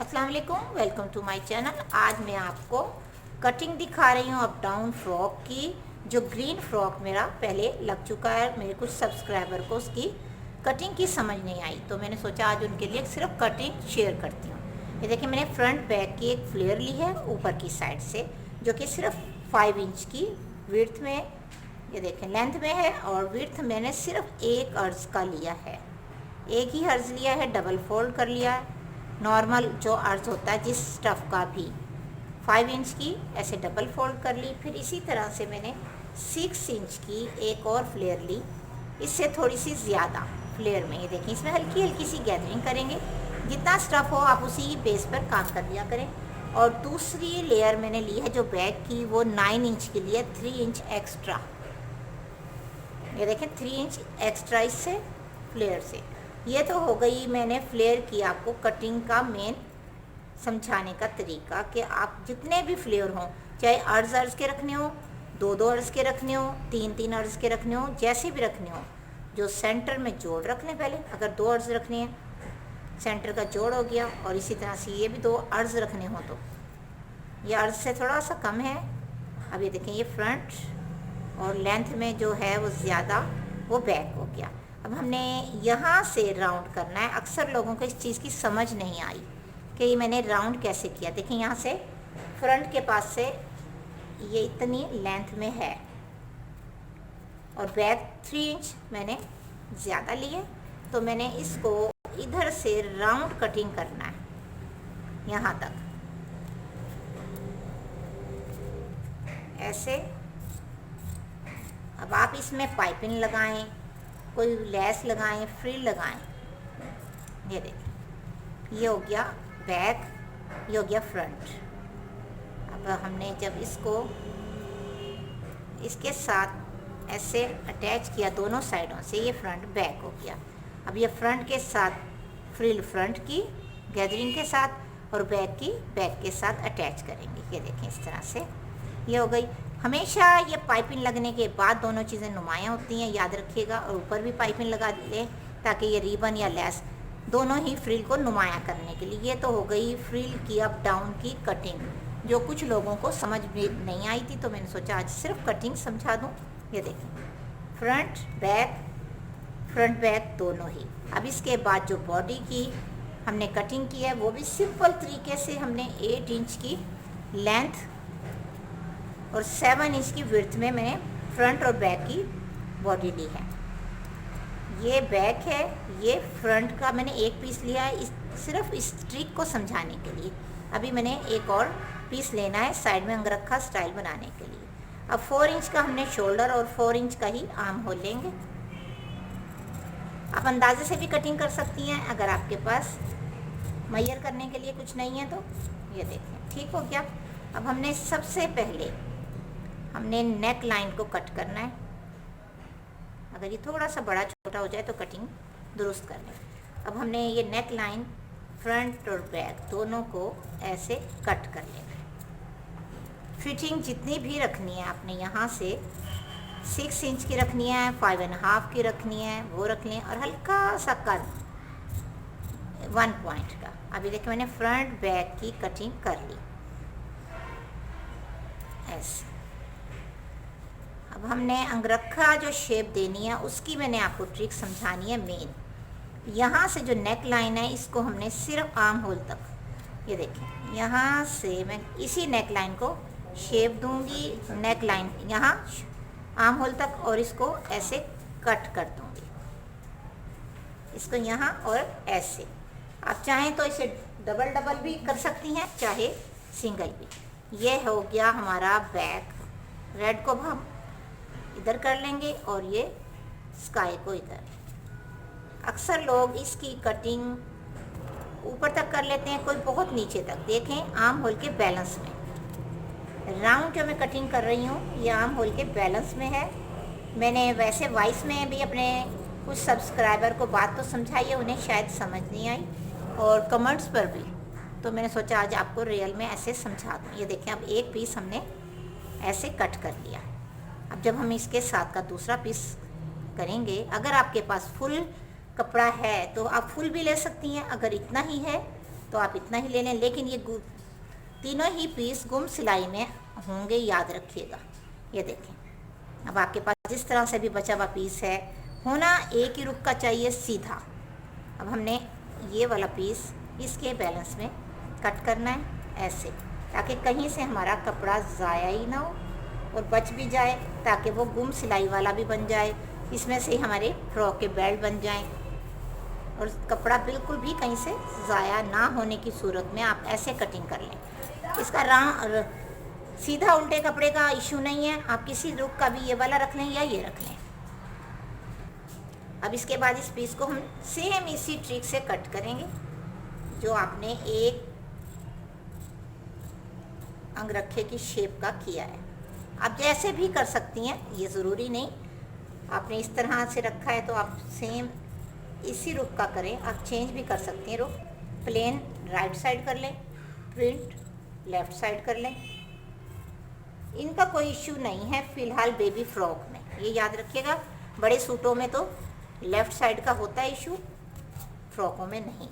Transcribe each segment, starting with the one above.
अस्सलाम वालेकुम, welcome to my channel. आज मैं आपको कटिंग दिखा रही हूँ अप डाउन फ्रॉक की। जो ग्रीन फ्रॉक मेरा पहले लग चुका है, मेरे कुछ सब्सक्राइबर को उसकी कटिंग की समझ नहीं आई, तो मैंने सोचा आज उनके लिए सिर्फ कटिंग शेयर करती हूँ। ये देखिए, मैंने फ्रंट बैक की एक फ्लेयर ली है ऊपर की साइड से, जो कि सिर्फ 5 इंच की विड्थ में, ये देखें लेंथ में है, और विड्थ मैंने सिर्फ एक अर्ज का लिया है, एक ही अर्ज लिया है, डबल फोल्ड कर लिया है। नॉर्मल जो अर्ज होता है जिस स्टफ़ का भी 5 इंच की ऐसे डबल फोल्ड कर ली। फिर इसी तरह से मैंने 6 इंच की एक और फ्लेयर ली, इससे थोड़ी सी ज़्यादा फ्लेयर में। ये देखिए, इसमें हल्की हल्की सी गैदरिंग करेंगे। जितना स्टफ़ हो आप उसी बेस पर काम कर लिया करें। और दूसरी लेयर मैंने ली है जो बैक की, वो 9 इंच की ली है, 3 इंच एक्स्ट्रा। ये देखें, 3 इंच एक्स्ट्रा इससे फ्लेयर से। ये तो हो गई मैंने फ्लेयर की आपको कटिंग का मेन समझाने का तरीका, कि आप जितने भी फ्लेयर हों, चाहे अर्ज अर्ज के रखने हो, दो दो अर्ज के रखने हो, तीन तीन अर्ज के रखने हो, जैसे भी रखने हो, जो सेंटर में जोड़ रख लें पहले। अगर 2 अर्ज रखने हैं, सेंटर का जोड़ हो गया, और इसी तरह से ये भी 2 अर्ज रखने हो तो ये अर्ज से थोड़ा सा कम है। अब ये देखें, ये फ्रंट और लेंथ में जो है वो ज़्यादा, वो बैक हो गया। अब हमने यहाँ से राउंड करना है। अक्सर लोगों को इस चीज़ की समझ नहीं आई कि ये मैंने राउंड कैसे किया। देखिए, यहाँ से फ्रंट के पास से ये इतनी लेंथ में है, और बैक 3 इंच मैंने ज़्यादा लिए, तो मैंने इसको इधर से राउंड कटिंग करना है यहाँ तक, ऐसे। अब आप इसमें पाइपिंग लगाएं, कोई लेस लगाएं, फ्रिल लगाएं। ये देखिए, ये हो गया बैक, ये हो गया फ्रंट। अब हमने जब इसको इसके साथ ऐसे अटैच किया दोनों साइडों से, ये फ्रंट बैक हो गया। अब ये फ्रंट के साथ फ्रिल फ्रंट की गैदरिंग के साथ, और बैक की बैक के साथ अटैच करेंगे। ये देखें, इस तरह से ये हो गई। हमेशा ये पाइपिंग लगने के बाद दोनों चीज़ें नुमायाँ होती हैं, याद रखिएगा। और ऊपर भी पाइपिंग लगा लें, ताकि ये रिबन या लेस दोनों ही फ्रिल को नुमायाँ करने के लिए। ये तो हो गई फ्रिल की अप डाउन की कटिंग, जो कुछ लोगों को समझ में नहीं आई थी, तो मैंने सोचा आज सिर्फ कटिंग समझा दूँ। ये देखें, फ्रंट बैक दोनों ही। अब इसके बाद जो बॉडी की हमने कटिंग की है, वो भी सिंपल तरीके से हमने 8 इंच की लेंथ और 7 इंच की विड्थ में मैंने फ्रंट और बैक की बॉडी ली है। ये बैक है, ये फ्रंट का मैंने एक पीस लिया है, सिर्फ इस ट्रिक को समझाने के लिए। अभी मैंने एक और पीस लेना है साइड में अंगरखा स्टाइल बनाने के लिए। अब 4 इंच का हमने शोल्डर और 4 इंच का ही आर्म होल लेंगे। आप अंदाजे से भी कटिंग कर सकती हैं, अगर आपके पास मेजर करने के लिए कुछ नहीं है तो। ये देखें, ठीक हो गया। अब हमने सबसे पहले हमने नेक लाइन को कट करना है। अगर ये थोड़ा सा बड़ा छोटा हो जाए तो कटिंग दुरुस्त कर लें। अब हमने ये नेक लाइन फ्रंट और बैक दोनों को ऐसे कट कर लेना है। फिटिंग जितनी भी रखनी है आपने, यहाँ से 6 इंच की रखनी है, 5.5 की रखनी है, वो रख लें। और हल्का सा कट 1 पॉइंट का। अभी देखिए, मैंने फ्रंट बैक की कटिंग कर ली ऐसे। अब हमने अंगरखा जो शेप देनी है, उसकी मैंने आपको ट्रिक समझानी है मेन। यहाँ से जो नेक लाइन है, इसको हमने सिर्फ आर्म होल तक, ये देखें, यहाँ से मैं इसी नेक लाइन को शेप दूंगी, नेक लाइन यहाँ आर्म होल तक, और इसको ऐसे कट कर दूंगी, इसको यहाँ और ऐसे। आप चाहें तो इसे डबल भी कर सकती हैं, चाहे सिंगल भी। ये हो गया हमारा बैक। रेड को हम इधर कर लेंगे, और ये स्काई को इधर। अक्सर लोग इसकी कटिंग ऊपर तक कर लेते हैं, कोई बहुत नीचे तक। देखें, आर्म होल के बैलेंस में राउंड जो मैं कटिंग कर रही हूँ, ये आर्म होल के बैलेंस में है। मैंने वैसे वॉइस में भी अपने कुछ सब्सक्राइबर को बात तो समझाई है, उन्हें शायद समझ नहीं आई, और कमेंट्स पर भी, तो मैंने सोचा आज आपको रियल में ऐसे समझा दूँ। ये देखें, अब एक पीस हमने ऐसे कट कर लिया। अब जब हम इसके साथ का दूसरा पीस करेंगे, अगर आपके पास फुल कपड़ा है तो आप फुल भी ले सकती हैं। अगर इतना ही है तो आप इतना ही ले लें, लेकिन ये तीनों ही पीस गुम सिलाई में होंगे, याद रखिएगा। ये देखें, अब आपके पास जिस तरह से भी बचा हुआ पीस है, होना एक ही रुख का चाहिए सीधा। अब हमने ये वाला पीस इसके बैलेंस में कट करना है ऐसे, ताकि कहीं से हमारा कपड़ा ज़ाया ही ना हो और बच भी जाए, ताकि वो गुम सिलाई वाला भी बन जाए, इसमें से हमारे फ्रॉक के बेल्ट बन जाएं और कपड़ा बिल्कुल भी कहीं से ज़ाया ना होने की सूरत में आप ऐसे कटिंग कर लें। इसका सीधा उल्टे कपड़े का इशू नहीं है, आप किसी रुख का भी ये वाला रख लें या ये रख लें। अब इसके बाद इस पीस को हम सेम इसी ट्रिक से कट करेंगे जो आपने एक अंगरखे की शेप का किया है। आप जैसे भी कर सकती हैं, ये ज़रूरी नहीं आपने इस तरह से रखा है तो आप सेम इसी रुख का करें, आप चेंज भी कर सकती हैं रुख। प्लेन राइट साइड कर लें, प्रिंट लेफ़्ट साइड कर लें, इनका कोई इशू नहीं है फ़िलहाल बेबी फ्रॉक में, ये याद रखिएगा। बड़े सूटों में तो लेफ़्ट साइड का होता है इशू, फ्रॉकों में नहीं।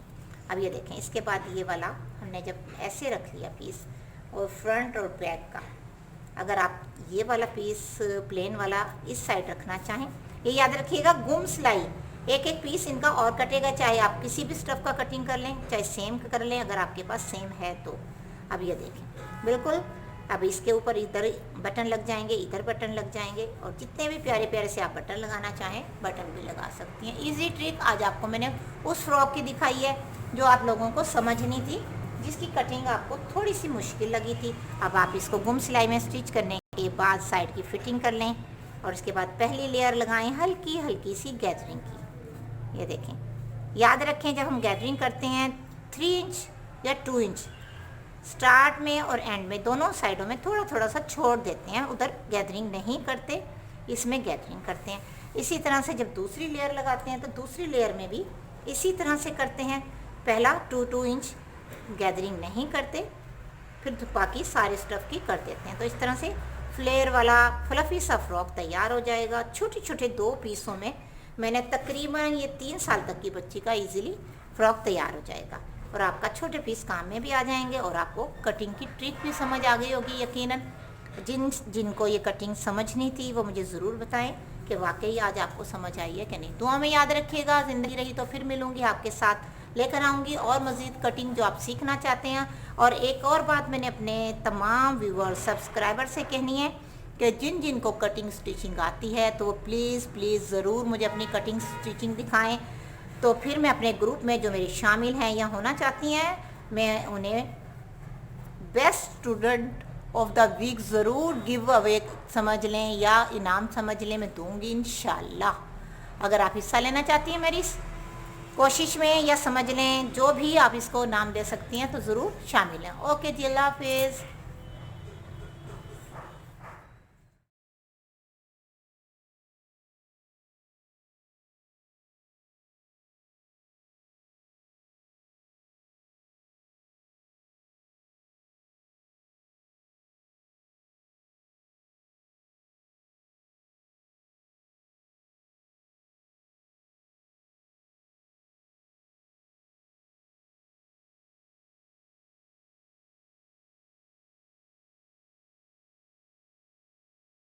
अब ये देखें, इसके बाद ये वाला हमने जब ऐसे रख लिया पीस, और फ्रंट और बैक का, अगर आप ये वाला पीस प्लेन वाला इस साइड रखना चाहें, ये याद रखिएगा गुम सिलाई एक एक पीस इनका और कटेगा, चाहे आप किसी भी स्टफ़ का कटिंग कर लें, चाहे सेम कर लें, अगर आपके पास सेम है तो। अब ये देखें बिल्कुल, अब इसके ऊपर इधर बटन लग जाएंगे, इधर बटन लग जाएंगे, और जितने भी प्यारे प्यारे से आप बटन लगाना चाहें बटन भी लगा सकती हैं। इजी ट्रिक आज आपको मैंने उस फ्रॉक की दिखाई है जो आप लोगों को समझनी थी, जिसकी कटिंग आपको थोड़ी सी मुश्किल लगी थी। अब आप इसको गुम सिलाई में स्टिच करने के बाद साइड की फिटिंग कर लें और इसके बाद पहली लेयर लगाएं हल्की हल्की सी गैदरिंग की। ये देखें, याद रखें जब हम गैदरिंग करते हैं 3 इंच या 2 इंच स्टार्ट में और एंड में दोनों साइडों में थोड़ा थोड़ा सा छोड़ देते हैं, उधर गैदरिंग नहीं करते, इसमें गैदरिंग करते हैं। इसी तरह से जब दूसरी लेयर लगाते हैं तो दूसरी लेयर में भी इसी तरह से करते हैं, पहला 2 इंच गैदरिंग नहीं करते, फिर बाकी सारे स्टफ़ की कर देते हैं। तो इस तरह से फ्लेयर वाला फ्लफ़ी सा फ्रॉक तैयार हो जाएगा। छोटे छोटे 2 पीसों में मैंने तकरीबन ये 3 साल तक की बच्ची का इजीली फ्रॉक तैयार हो जाएगा, और आपका छोटे पीस काम में भी आ जाएंगे और आपको कटिंग की ट्रिक भी समझ आ गई होगी यकीनन। जिनको ये कटिंग समझनी थी वो मुझे ज़रूर बताएं कि वाकई आज आपको समझ आई है कि नहीं। दुआ में याद रखिएगा, ज़िंदगी रही तो फिर मिलूँगी आपके साथ, लेकर आऊँगी और मज़ीद कटिंग जो आप सीखना चाहते हैं। और एक और बात मैंने अपने तमाम व्यूअर सब्सक्राइबर से कहनी है कि जिनको कटिंग स्टिचिंग आती है तो वो प्लीज़ ज़रूर मुझे अपनी कटिंग स्टिचिंग दिखाएं, तो फिर मैं अपने ग्रुप में जो मेरे शामिल हैं या होना चाहती हैं, मैं उन्हें best student of the week ज़रूर गिव अवे समझ लें या इनाम समझ लें, मैं दूंगी इंशाल्लाह। अगर आप हिस्सा लेना चाहती हैं मेरी इस कोशिश में या समझ लें, जो भी आप इसको नाम दे सकती हैं, तो ज़रूर शामिल हैं। ओके जी, अल्लाह हाफिज़।